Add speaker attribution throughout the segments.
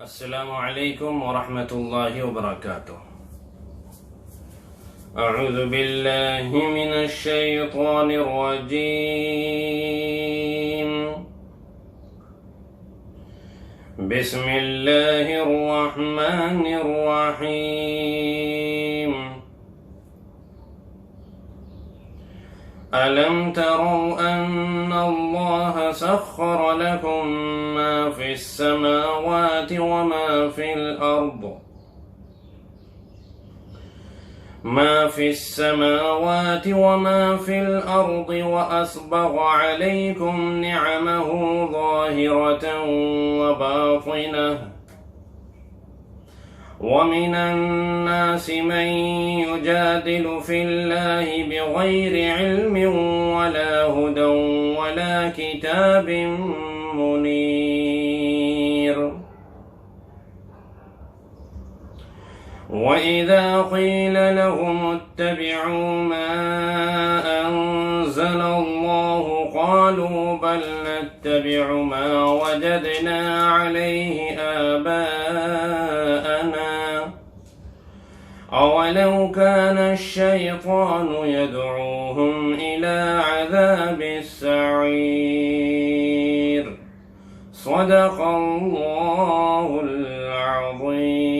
Speaker 1: السلام علیکم ورحمۃ اللہ وبرکاتہ۔ اعوذ باللہ من الشیطان الرجیم، بسم اللہ الرحمن الرحیم۔ أَلَمْ تَرَوْا أَنَّ اللَّهَ سَخَّرَ لَكُم مَّا فِي السَّمَاوَاتِ وَمَا فِي الْأَرْضِ وَأَسْبَغَ عَلَيْكُمْ نِعَمَهُ ظَاهِرَةً وَبَاطِنَةً وَمِنَ النَّاسِ مَن يُجَادِلُ فِي اللَّهِ بِغَيْرِ عِلْمٍ وَلَا هُدًى وَلَا كِتَابٍ مُنِيرٍ۔ وَإِذَا قِيلَ لَهُمُ اتَّبِعُوا مَا أَنزَلَ اللَّهُ قَالُوا بَلْ نَتَّبِعُ مَا وَجَدْنَا عَلَيْهِ آبَاءَنَا أَوَلَوْ كَانَ الشَّيْطَانُ يَدْعُوهُمْ إِلَى عَذَابِ السَّعِيرِ۔ صدق اللہ العظیم۔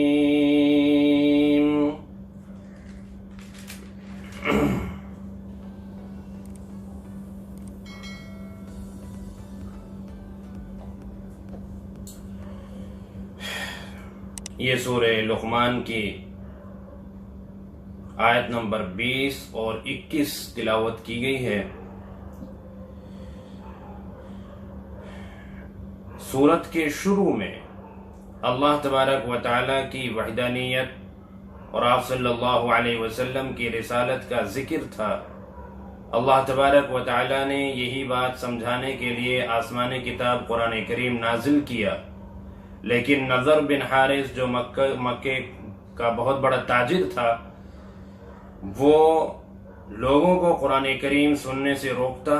Speaker 1: یہ سورہ لقمان کی آیت نمبر 20 اور 21 تلاوت کی گئی ہے۔ سورت کے شروع میں اللہ تبارک و تعالی کی وحدانیت اور آپ صلی اللہ علیہ وسلم کی رسالت کا ذکر تھا۔ اللہ تبارک و تعالی نے یہی بات سمجھانے کے لیے آسمانی کتاب قرآن کریم نازل کیا، لیکن نضر بن حارث جو مکے کا بہت بڑا تاجر تھا، وہ لوگوں کو قرآن کریم سننے سے روکتا،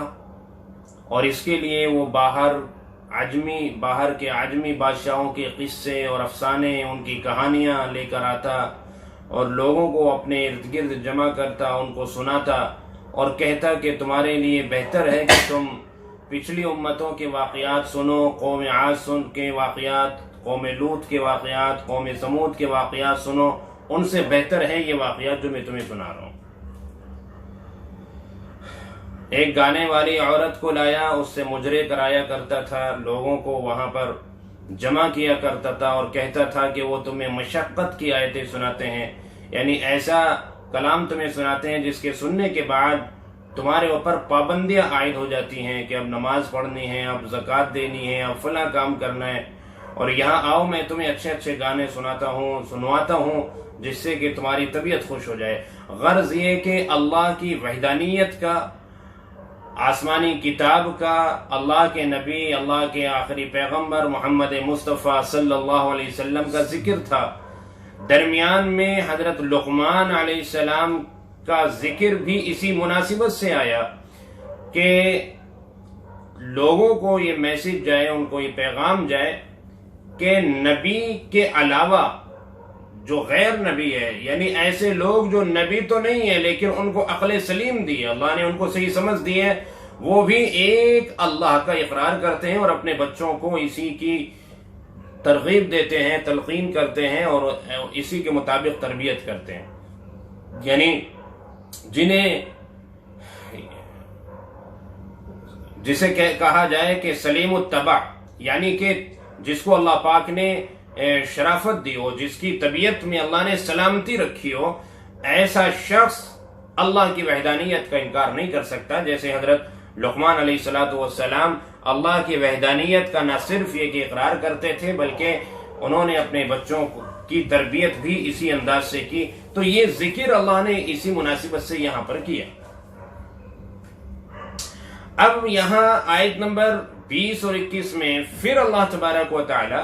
Speaker 1: اور اس کے لیے وہ باہر کے عجمی بادشاہوں کے قصے اور افسانے، ان کی کہانیاں لے کر آتا اور لوگوں کو اپنے ارد گرد جمع کرتا، ان کو سناتا اور کہتا کہ تمہارے لیے بہتر ہے کہ تم پچھلی امتوں کے واقعات سنو، قوم عاد کے واقعات، قوم لوط کے واقعات، قوم سمود کے واقعات سنو، ان سے بہتر ہے یہ واقعات جو میں تمہیں سنا رہا ہوں۔ ایک گانے والی عورت کو لایا، اس سے مجرے کرایا کرتا تھا، لوگوں کو وہاں پر جمع کیا کرتا تھا اور کہتا تھا کہ وہ تمہیں مشقت کی آیتیں سناتے ہیں، یعنی ایسا کلام تمہیں سناتے ہیں جس کے سننے کے بعد تمہارے اوپر پابندیاں عائد ہو جاتی ہیں کہ اب نماز پڑھنی ہے، اب زکوٰۃ دینی ہے، اب فلاں کام کرنا ہے، اور یہاں آؤ میں تمہیں اچھے اچھے گانے سنواتا ہوں جس سے کہ تمہاری طبیعت خوش ہو جائے۔ غرض یہ کہ اللہ کی وحدانیت کا، آسمانی کتاب کا، اللہ کے نبی، اللہ کے آخری پیغمبر محمد مصطفیٰ صلی اللہ علیہ وسلم کا ذکر تھا۔ درمیان میں حضرت لقمان علیہ السلام کا ذکر بھی اسی مناسبت سے آیا کہ لوگوں کو یہ میسج جائے، ان کو یہ پیغام جائے کہ نبی کے علاوہ جو غیر نبی ہے، یعنی ایسے لوگ جو نبی تو نہیں ہے لیکن ان کو عقل سلیم دی ہے، اللہ نے ان کو صحیح سمجھ دی ہے، وہ بھی ایک اللہ کا اقرار کرتے ہیں اور اپنے بچوں کو اسی کی ترغیب دیتے ہیں، تلقین کرتے ہیں اور اسی کے مطابق تربیت کرتے ہیں، یعنی جسے کہا جائے کہ سلیم الطبع، یعنی کہ جس کو اللہ پاک نے شرافت دی ہو، جس کی طبیعت میں اللہ نے سلامتی رکھی ہو، ایسا شخص اللہ کی وحدانیت کا انکار نہیں کر سکتا۔ جیسے حضرت لقمان علیہ السلام اللہ کی وحدانیت کا نہ صرف یہ کہ اقرار کرتے تھے بلکہ انہوں نے اپنے بچوں کی تربیت بھی اسی انداز سے کی، تو یہ ذکر اللہ نے اسی مناسبت سے یہاں پر کیا۔ اب یہاں آیت نمبر 20 اور 21 میں پھر اللہ تبارک و تعالی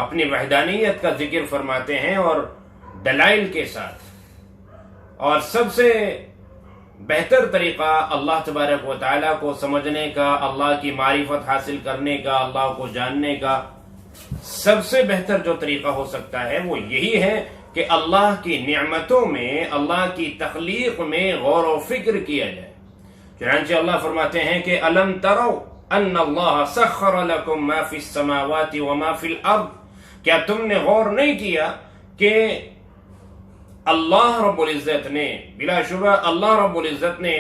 Speaker 1: اپنی وحدانیت کا ذکر فرماتے ہیں اور دلائل کے ساتھ، اور سب سے بہتر طریقہ اللہ تبارک و تعالیٰ کو سمجھنے کا، اللہ کی معرفت حاصل کرنے کا، اللہ کو جاننے کا سب سے بہتر جو طریقہ ہو سکتا ہے وہ یہی ہے کہ اللہ کی نعمتوں میں، اللہ کی تخلیق میں غور و فکر کیا جائے۔ چنانچہ اللہ فرماتے ہیں کہ أَلَمْ تَرَوْا أَنَّ اللَّهَ سَخَّرَ لَكُم مَا فِي السَّمَاوَاتِ وَمَا فِي الْأَرْضِ، کیا تم نے غور نہیں کیا کہ اللہ رب العزت نے، بلا شبہ اللہ رب العزت نے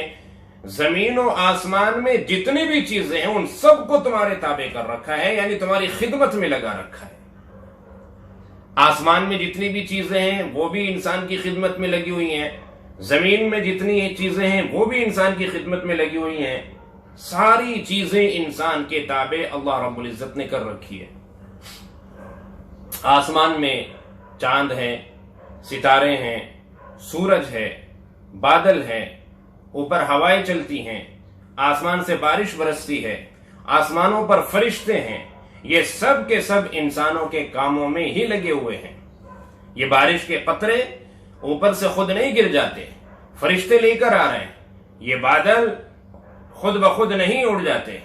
Speaker 1: زمین و آسمان میں جتنی بھی چیزیں ہیں ان سب کو تمہارے تابع کر رکھا ہے، یعنی تمہاری خدمت میں لگا رکھا ہے۔ آسمان میں جتنی بھی چیزیں ہیں وہ بھی انسان کی خدمت میں لگی ہوئی ہیں، زمین میں جتنی چیزیں ہیں وہ بھی انسان کی خدمت میں لگی ہوئی ہیں، ساری چیزیں انسان کے تابع اللہ رب العزت نے کر رکھی ہے۔ آسمان میں چاند ہے، ستارے ہیں، سورج ہے، بادل ہے، اوپر ہوائیں چلتی ہیں، آسمان سے بارش برستی ہے، آسمانوں پر فرشتے ہیں، یہ سب کے سب انسانوں کے کاموں میں ہی لگے ہوئے ہیں۔ یہ بارش کے قطرے اوپر سے خود نہیں گر جاتے، فرشتے لے کر آ رہے ہیں۔ یہ بادل خود بخود نہیں اڑ جاتے،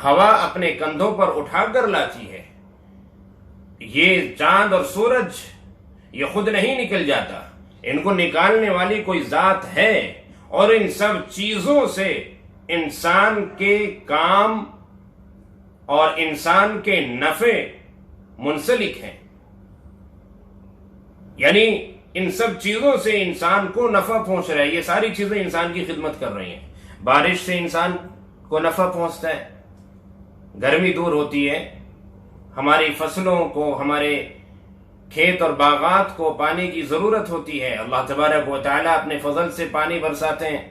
Speaker 1: ہوا اپنے کندھوں پر اٹھا کر لاتی ہے۔ یہ چاند اور سورج یہ خود نہیں نکل جاتا، ان کو نکالنے والی کوئی ذات ہے، اور ان سب چیزوں سے انسان کے کام اور انسان کے نفع منسلک ہیں، یعنی ان سب چیزوں سے انسان کو نفع پہنچ رہا ہے۔ یہ ساری چیزیں انسان کی خدمت کر رہی ہیں۔ بارش سے انسان کو نفع پہنچتا ہے، گرمی دور ہوتی ہے، ہماری فصلوں کو، ہمارے کھیت اور باغات کو پانی کی ضرورت ہوتی ہے، اللہ تبارک و تعالیٰ اپنے فضل سے پانی برساتے ہیں،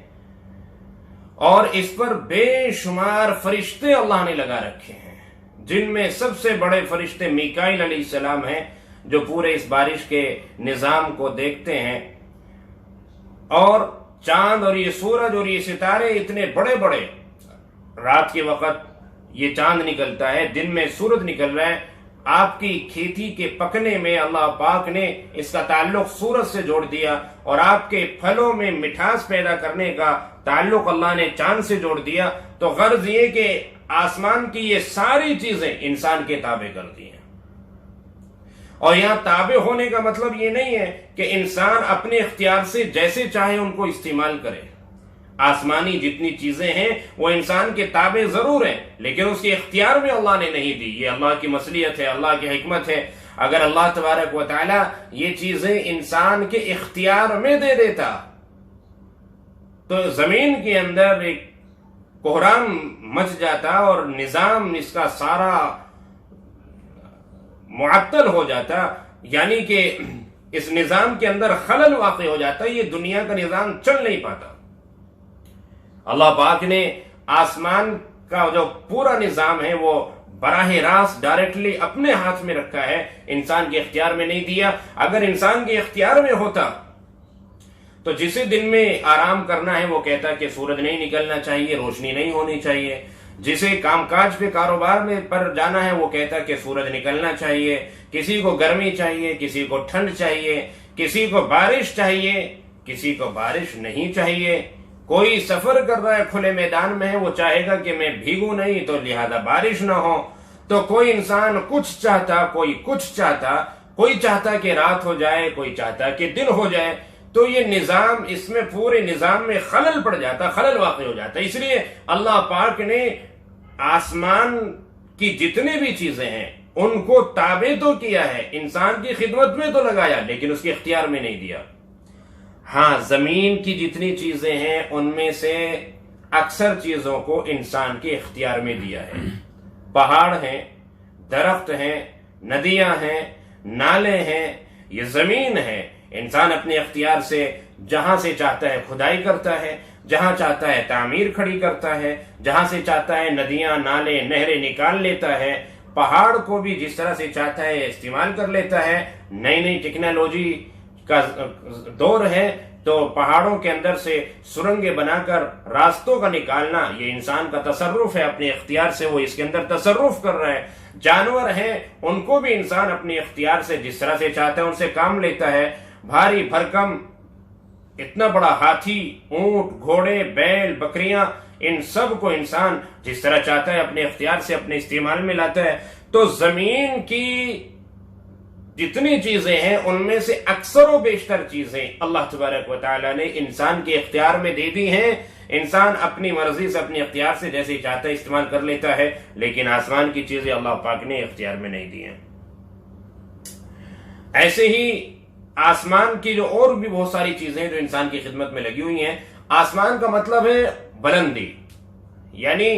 Speaker 1: اور اس پر بے شمار فرشتے اللہ نے لگا رکھے ہیں، جن میں سب سے بڑے فرشتے میکائیل علیہ السلام ہیں، جو پورے اس بارش کے نظام کو دیکھتے ہیں۔ اور چاند اور یہ سورج اور یہ ستارے اتنے بڑے بڑے، رات کے وقت یہ چاند نکلتا ہے، دن میں سورج نکل رہا ہے۔ آپ کی کھیتی کے پکنے میں اللہ پاک نے اس کا تعلق سورج سے جوڑ دیا، اور آپ کے پھلوں میں مٹھاس پیدا کرنے کا تعلق اللہ نے چاند سے جوڑ دیا۔ تو غرض یہ کہ آسمان کی یہ ساری چیزیں انسان کے تابع کر دی ہیں۔ اور یہاں تابع ہونے کا مطلب یہ نہیں ہے کہ انسان اپنے اختیار سے جیسے چاہے ان کو استعمال کرے۔ آسمانی جتنی چیزیں ہیں وہ انسان کے تابع ضرور ہیں، لیکن اس کے اختیار میں اللہ نے نہیں دی۔ یہ اللہ کی مصلحت ہے، اللہ کی حکمت ہے۔ اگر اللہ تبارک و تعالی یہ چیزیں انسان کے اختیار میں دے دیتا تو زمین کے اندر ایک کوہرام مچ جاتا اور نظام اس کا سارا معطل ہو جاتا، یعنی کہ اس نظام کے اندر خلل واقع ہو جاتا، یہ دنیا کا نظام چل نہیں پاتا۔ اللہ پاک نے آسمان کا جو پورا نظام ہے وہ براہ راست ڈائریکٹلی اپنے ہاتھ میں رکھا ہے، انسان کے اختیار میں نہیں دیا۔ اگر انسان کے اختیار میں ہوتا تو جسے دن میں آرام کرنا ہے وہ کہتا کہ سورج نہیں نکلنا چاہیے، روشنی نہیں ہونی چاہیے۔ جسے کام کاج پہ کاروبار میں پر جانا ہے وہ کہتا کہ سورج نکلنا چاہیے۔ کسی کو گرمی چاہیے، کسی کو ٹھنڈ چاہیے، کسی کو بارش چاہیے، کسی کو بارش نہیں چاہیے۔ کوئی سفر کر رہا ہے کھلے میدان میں ہے، وہ چاہے گا کہ میں بھیگوں نہیں تو لہذا بارش نہ ہو۔ تو کوئی انسان کچھ چاہتا، کوئی کچھ چاہتا، کوئی چاہتا کہ رات ہو جائے، کوئی چاہتا کہ دن ہو جائے۔ تو یہ نظام، اس میں پورے نظام میں خلل پڑ جاتا، خلل واقع ہو جاتا۔ اس لیے اللہ پاک نے آسمان کی جتنی بھی چیزیں ہیں ان کو تابع تو کیا ہے، انسان کی خدمت میں تو لگایا، لیکن اس کے اختیار میں نہیں دیا۔ ہاں، زمین کی جتنی چیزیں ہیں ان میں سے اکثر چیزوں کو انسان کے اختیار میں دیا ہے۔ پہاڑ ہیں، درخت ہیں، ندیاں ہیں، نالے ہیں، یہ زمین ہے۔ انسان اپنے اختیار سے جہاں سے چاہتا ہے کھدائی کرتا ہے، جہاں چاہتا ہے تعمیر کھڑی کرتا ہے، جہاں سے چاہتا ہے ندیاں، نالے، نہریں نکال لیتا ہے۔ پہاڑ کو بھی جس طرح سے چاہتا ہے استعمال کر لیتا ہے۔ نئی نئی ٹیکنالوجی کا دور ہے تو پہاڑوں کے اندر سے سرنگیں بنا کر راستوں کا نکالنا یہ انسان کا تصرف ہے، اپنے اختیار سے وہ اس کے اندر تصرف کر رہا ہے۔ جانور ہیں، ان کو بھی انسان اپنے اختیار سے جس طرح سے چاہتا ہے ان سے کام لیتا ہے۔ بھاری بھرکم اتنا بڑا ہاتھی، اونٹ، گھوڑے، بیل، بکریاں، ان سب کو انسان جس طرح چاہتا ہے اپنے اختیار سے اپنے استعمال میں لاتا ہے. تو زمین کی جتنی چیزیں ہیں ان میں سے اکثر و بیشتر چیزیں اللہ تبارک و تعالیٰ نے انسان کے اختیار میں دے دی ہیں. انسان اپنی مرضی سے اپنے اختیار سے جیسے چاہتا ہے استعمال کر لیتا ہے، لیکن آسمان کی چیزیں اللہ پاک نے اختیار میں نہیں دی ہیں. ایسے ہی آسمان کی جو اور بھی بہت ساری چیزیں جو انسان کی خدمت میں لگی ہوئی ہیں. آسمان کا مطلب ہے بلندی، یعنی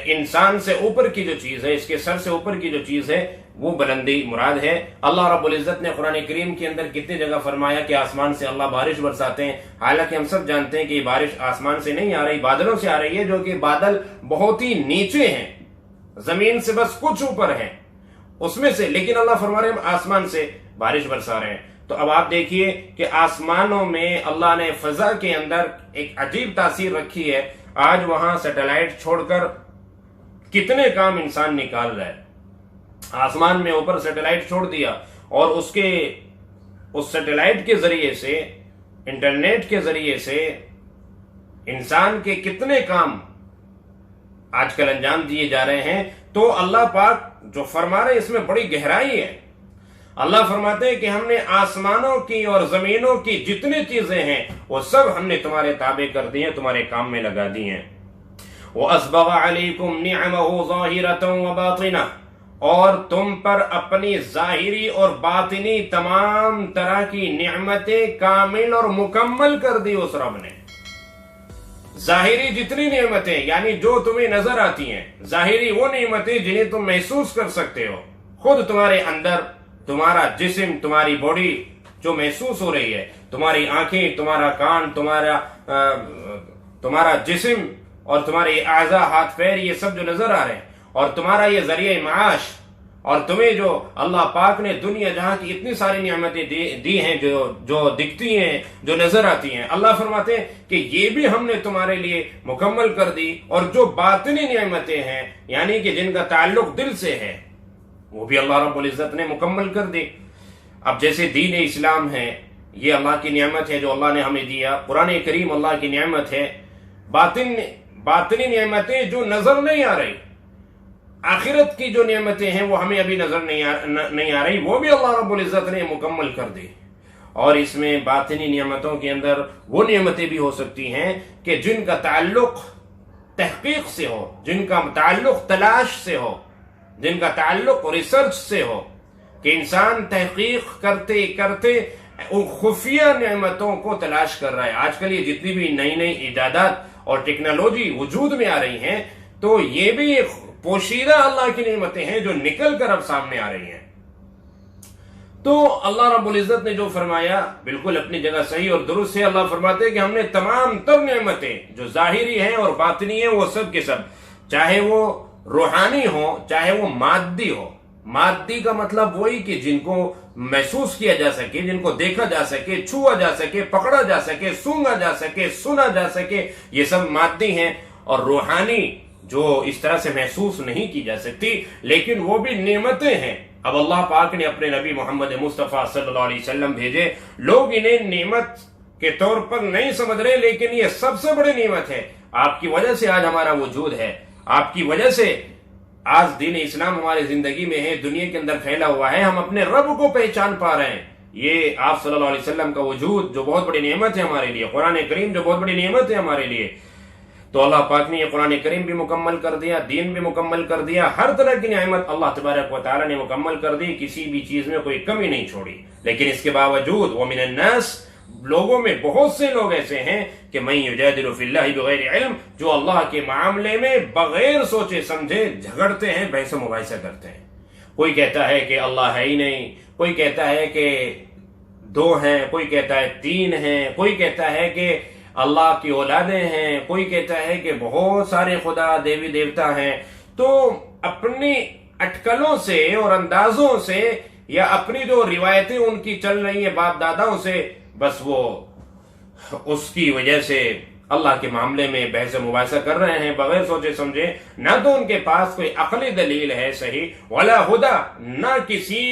Speaker 1: انسان سے اوپر کی جو چیز ہے، اس کے سر سے اوپر کی جو چیز ہے وہ بلندی مراد ہے. اللہ رب العزت نے قرآن کریم کے اندر کتنی جگہ فرمایا کہ آسمان سے اللہ بارش برساتے ہیں. حالانکہ ہم سب جانتے ہیں کہ یہ بارش آسمان سے نہیں آ رہی، بادلوں سے آ رہی ہے، جو کہ بادل بہت ہی نیچے ہیں، زمین سے بس کچھ اوپر ہیں اس میں سے، لیکن اللہ فرما رہے ہیں ہم آسمان سے بارش برسا رہے ہیں. تو اب آپ دیکھیے کہ آسمانوں میں اللہ نے فضا کے اندر ایک عجیب تاثیر رکھی ہے. آج وہاں سیٹلائٹ چھوڑ کر کتنے کام انسان نکال رہا ہے. آسمان میں اوپر سیٹلائٹ چھوڑ دیا اور اس سیٹلائٹ کے ذریعے سے، انٹرنیٹ کے ذریعے سے انسان کے کتنے کام آج کل انجام دیے جا رہے ہیں. تو اللہ پاک جو فرما رہے ہیں اس میں بڑی گہرائی ہے. اللہ فرماتے ہیں کہ ہم نے آسمانوں کی اور زمینوں کی جتنی چیزیں ہیں وہ سب ہم نے تمہارے تابع کر دی ہیں، تمہارے کام میں لگا دی ہیں. وَأَسْبَغَ عَلَيْكُمْ نِعْمَهُ ظَاهِرَةً وَبَاطِنَةً، اور تم پر اپنی ظاہری اور باطنی تمام طرح کی نعمتیں کامل اور مکمل کر دی اس رب نے. ظاہری جتنی نعمتیں یعنی جو تمہیں نظر آتی ہیں، ظاہری وہ نعمتیں جنہیں تم محسوس کر سکتے ہو، خود تمہارے اندر تمہارا جسم، تمہاری باڈی جو محسوس ہو رہی ہے، تمہاری آنکھیں، تمہارا کان، تمہارا جسم اور تمہارے اعضاء، ہاتھ پیر، یہ سب جو نظر آ رہے ہیں، اور تمہارا یہ ذریعہ معاش، اور تمہیں جو اللہ پاک نے دنیا جہاں کی اتنی ساری نعمتیں دی ہیں جو دکھتی ہیں، جو نظر آتی ہیں، اللہ فرماتے ہیں کہ یہ بھی ہم نے تمہارے لیے مکمل کر دی. اور جو باطنی نعمتیں ہیں یعنی کہ جن کا تعلق دل سے ہے وہ بھی اللہ رب العزت نے مکمل کر دی. اب جیسے دین اسلام ہے، یہ اللہ کی نعمت ہے جو اللہ نے ہمیں دیا. قرآن کریم اللہ کی نعمت ہے. باطنی نعمتیں جو نظر نہیں آ رہی، آخرت کی جو نعمتیں ہیں وہ ہمیں ابھی نظر نہیں آ رہی، وہ بھی اللہ رب العزت نے مکمل کر دی. اور اس میں باطنی نعمتوں کے اندر وہ نعمتیں بھی ہو سکتی ہیں کہ جن کا تعلق تحقیق سے ہو، جن کا تعلق تلاش سے ہو، جن کا تعلق ریسرچ سے ہو، کہ انسان تحقیق کرتے کرتے ان خفیہ نعمتوں کو تلاش کر رہا ہے. آج کل یہ جتنی بھی نئی نئی ایجادات اور ٹیکنالوجی وجود میں آ رہی ہیں تو یہ بھی ایک پوشیدہ اللہ کی نعمتیں ہیں جو نکل کر اب سامنے آ رہی ہیں. تو اللہ رب العزت نے جو فرمایا بالکل اپنی جگہ صحیح اور درست ہے. اللہ فرماتے ہیں کہ ہم نے تمام تر نعمتیں جو ظاہری ہیں اور باطنی ہیں وہ سب کے سب، چاہے وہ روحانی ہو چاہے وہ مادی ہو. مادی کا مطلب وہی کہ جن کو محسوس کیا جا سکے، جن کو دیکھا جا سکے، چھوا جا سکے، پکڑا جا سکے، سونگا جا سکے، سنا جا سکے، یہ سب مادی ہیں. اور روحانی جو اس طرح سے محسوس نہیں کی جا سکتی لیکن وہ بھی نعمتیں ہیں. اب اللہ پاک نے اپنے نبی محمد مصطفیٰ صلی اللہ علیہ وسلم بھیجے. لوگ انہیں نعمت کے طور پر نہیں سمجھ رہے لیکن یہ سب سے بڑی نعمت ہے. آپ کی وجہ سے آج ہمارا وجود ہے، آپ کی وجہ سے آج دین اسلام ہماری زندگی میں ہے، دنیا کے اندر پھیلا ہوا ہے، ہم اپنے رب کو پہچان پا رہے ہیں. یہ آپ صلی اللہ علیہ وسلم کا وجود جو بہت بڑی نعمت ہے ہمارے لیے، قرآن کریم جو بہت بڑی نعمت ہے ہمارے لیے. تو اللہ پاک نے یہ قرآن کریم بھی مکمل کر دیا، دین بھی مکمل کر دیا، ہر طرح کی نعمت اللہ تبارک و تعالی نے مکمل کر دی، کسی بھی چیز میں کوئی کمی نہیں چھوڑی. لیکن اس کے باوجود وَمِنَ النَّاسِ، لوگوں میں بہت سے لوگ ایسے ہیں کہ مَن يُجَادِلُ فِي اللَّهِ بِغَيْرِ عِلْمٍ، جو اللہ کے معاملے میں بغیر سوچے سمجھے جھگڑتے ہیں، بحث و مباحثہ کرتے ہیں. کوئی کہتا ہے کہ اللہ ہے ہی نہیں، کوئی کہتا ہے کہ 2 ہیں، کوئی کہتا ہے 3 ہیں، کوئی کہتا ہے کہ اللہ کی اولادیں ہیں، کوئی کہتا ہے کہ بہت سارے خدا دیوی دیوتا ہیں. تو اپنی اٹکلوں سے اور اندازوں سے یا اپنی جو روایتیں ان کی چل رہی ہیں باپ داداؤں سے، بس وہ اس کی وجہ سے اللہ کے معاملے میں بحث و مباحثہ کر رہے ہیں بغیر سوچے سمجھے. نہ تو ان کے پاس کوئی عقلی دلیل ہے صحیح، ولا ہدا، نہ کسی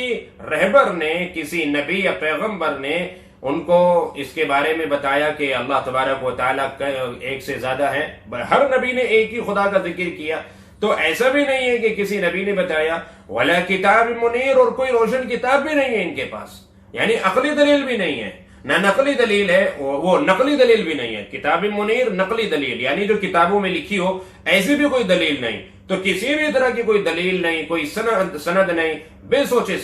Speaker 1: رہبر نے، کسی نبی یا پیغمبر نے ان کو اس کے بارے میں بتایا کہ اللہ تبارک و تعالیٰ ایک سے زیادہ ہیں، ہر نبی نے ایک ہی خدا کا ذکر کیا، تو ایسا بھی نہیں ہے کہ کسی نبی نے بتایا وَلَا کتاب منیر، اور کوئی روشن کتاب بھی نہیں ہے ان کے پاس، یعنی عقلی دلیل بھی نہیں ہے، نہ نقلی دلیل ہے، وہ نقلی دلیل بھی نہیں ہے۔ کتاب منیر نقلی دلیل، یعنی جو کتابوں میں لکھی ہو ایسی بھی کوئی دلیل نہیں، تو کسی بھی طرح کی کوئی دلیل نہیں، کوئی سند نہیں، بے سوچے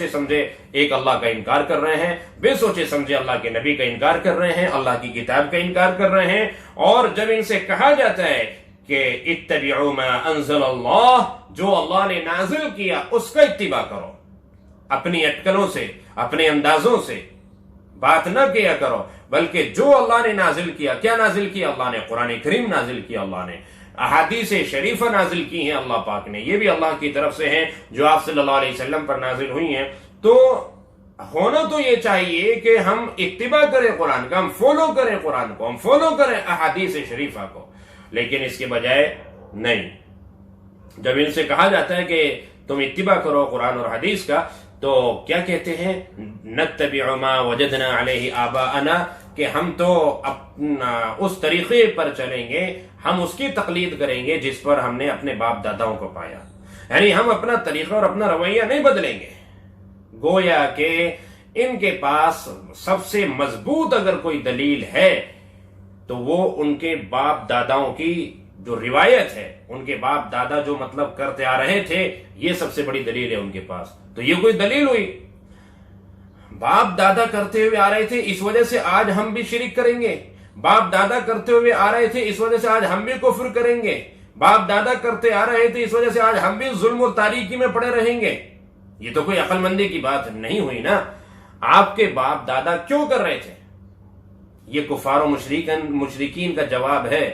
Speaker 1: سمجھے ایک اللہ کا انکار کر رہے ہیں، بے سوچے سمجھے اللہ کے نبی کا انکار کر رہے ہیں، اللہ کی کتاب کا انکار کر رہے ہیں۔ اور جب ان سے کہا جاتا ہے کہ اتبعوا ما انزل اللہ، جو اللہ نے نازل کیا اس کا اتباع کرو، اپنی اٹکلوں سے اپنے اندازوں سے بات نہ کیا کرو، بلکہ جو اللہ نے نازل کیا، کیا نازل کیا اللہ نے؟ قرآن کریم نازل کیا اللہ نے، احادیث شریفہ نازل کی ہیں اللہ پاک نے، یہ بھی اللہ کی طرف سے ہیں جو آپ صلی اللہ علیہ وسلم پر نازل ہوئی ہیں۔ تو ہونا تو یہ چاہیے کہ ہم اتباع کریں قرآن کا، ہم فالو کریں قرآن کو، ہم فالو کریں احادیث شریفہ کو، لیکن اس کے بجائے نہیں۔ جب ان سے کہا جاتا ہے کہ تم اتباع کرو قرآن اور حدیث کا، تو کیا کہتے ہیں؟ نتبع ما وجدنا علیہ آباءنا، کہ ہم تو اپنا اس طریقے پر چلیں گے، ہم اس کی تقلید کریں گے جس پر ہم نے اپنے باپ داداؤں کو پایا، یعنی ہم اپنا طریقہ اور اپنا رویہ نہیں بدلیں گے۔ گویا کہ ان کے پاس سب سے مضبوط اگر کوئی دلیل ہے تو وہ ان کے باپ داداؤں کی جو روایت ہے، ان کے باپ دادا جو مطلب کرتے آ رہے تھے، یہ سب سے بڑی دلیل ہے ان کے پاس۔ تو یہ کوئی دلیل ہوئی؟ باپ دادا کرتے ہوئے آ رہے تھے، اس وجہ سے آج ہم بھی شرک کریں گے، باپ دادا کرتے ہوئے آ رہے تھے اس وجہ سے آج ہم بھی کفر کریں گے، باپ دادا کرتے آ رہے تھے اس وجہ سے آج ہم بھی ظلم و تاریکی میں پڑے رہیں گے؟ یہ تو کوئی عقل مندی کی بات نہیں ہوئی نا۔ آپ کے باپ دادا کیوں کر رہے تھے؟ یہ کفار و مشرکین کا جواب ہے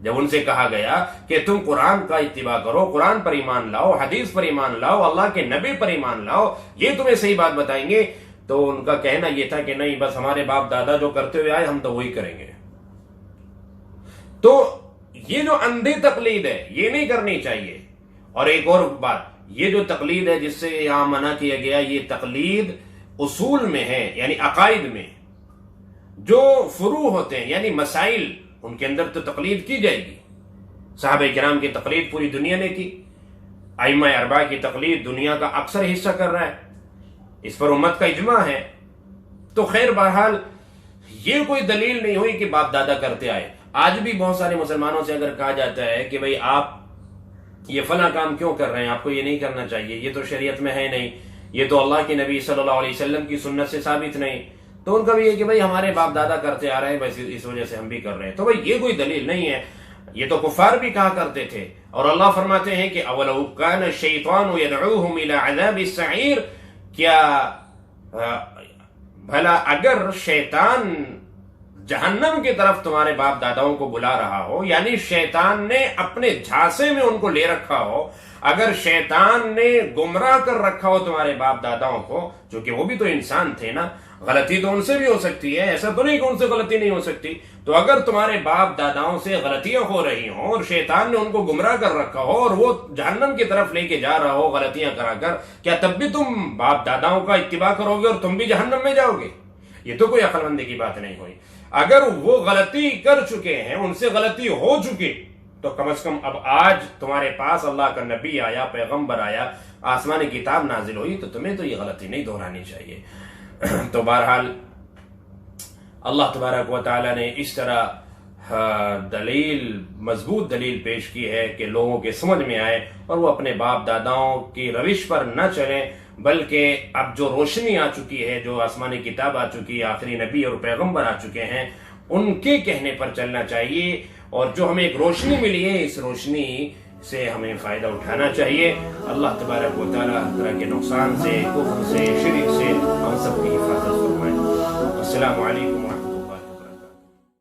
Speaker 1: جب ان سے کہا گیا کہ تم قرآن کا اتباع کرو، قرآن پر ایمان لاؤ، حدیث پر ایمان لاؤ، اللہ کے نبی پر ایمان لاؤ، یہ تمہیں صحیح بات بتائیں گے۔ تو ان کا کہنا یہ تھا کہ نہیں، بس ہمارے باپ دادا جو کرتے ہوئے آئے ہم تو وہی کریں گے۔ تو یہ جو اندھی تقلید ہے یہ نہیں کرنی چاہیے۔ اور ایک اور بات، یہ جو تقلید ہے جس سے یہاں منع کیا گیا، یہ تقلید اصول میں ہے، یعنی عقائد میں جو فروع ہوتے ہیں، یعنی مسائل، ان کے اندر تو تقلید کی جائے گی۔ صحابہ کرام کی تقلید پوری دنیا نے کی، ائمہ اربعہ کی تقلید دنیا کا اکثر حصہ کر رہا ہے، اس پر امت کا اجماع ہے۔ تو خیر بہرحال یہ کوئی دلیل نہیں ہوئی کہ باپ دادا کرتے آئے۔ آج بھی بہت سارے مسلمانوں سے اگر کہا جاتا ہے کہ بھئی آپ یہ فلاں کام کیوں کر رہے ہیں، آپ کو یہ نہیں کرنا چاہیے، یہ تو شریعت میں ہے نہیں، یہ تو اللہ کے نبی صلی اللہ علیہ وسلم کی سنت سے ثابت نہیں، تو ان کا بھی یہ کہ بھئی ہمارے باپ دادا کرتے آ رہے ہیں، بس اس وجہ سے ہم بھی کر رہے ہیں۔ تو بھئی یہ کوئی دلیل نہیں ہے، یہ تو کفار بھی کہا کرتے تھے۔ اور اللہ فرماتے ہیں کہ اولو کان الشیطان یدعوہم الی عذاب السعیر، کیا بھلا اگر شیطان جہنم کی طرف تمہارے باپ داداؤں کو بلا رہا ہو، یعنی شیطان نے اپنے جھانسے میں ان کو لے رکھا ہو، اگر شیطان نے گمراہ کر رکھا ہو تمہارے باپ داداؤں کو، چونکہ وہ بھی تو انسان تھے نا، غلطی تو ان سے بھی ہو سکتی ہے، ایسا تو نہیں کہ ان سے غلطی نہیں ہو سکتی۔ تو اگر تمہارے باپ داداؤں سے غلطیاں ہو رہی ہوں اور شیطان نے ان کو گمراہ کر رکھا ہو اور وہ جہنم کی طرف لے کے جا رہا ہو غلطیاں کرا کر، کیا تب بھی تم باپ داداؤں کا اتباع کرو گے اور تم بھی جہنم میں جاؤ گے؟ یہ تو کوئی عقل مندی کی بات نہیں ہوئی۔ اگر وہ غلطی کر چکے ہیں، ان سے غلطی ہو چکی، تو کم از کم اب آج تمہارے پاس اللہ کا نبی آیا، پیغمبر آیا، آسمانی کتاب نازل ہوئی، تو تمہیں تو یہ غلطی نہیں دہرانی چاہیے۔ تو بہرحال اللہ تبارک و تعالی نے اس طرح مضبوط دلیل پیش کی ہے کہ لوگوں کے سمجھ میں آئے اور وہ اپنے باپ داداؤں کی روش پر نہ چلیں، بلکہ اب جو روشنی آ چکی ہے، جو آسمانی کتاب آ چکی ہے، آخری نبی اور پیغمبر آ چکے ہیں، ان کے کہنے پر چلنا چاہیے، اور جو ہمیں ایک روشنی ملی ہے اس روشنی سے ہمیں فائدہ اٹھانا چاہیے۔ اللہ تبارک و تعالی ہر طرح کے نقصان سے، کفر سے، شرک سے ہم سب کی حفاظت فرمائے۔ السلام علیکم ورحمۃ اللہ۔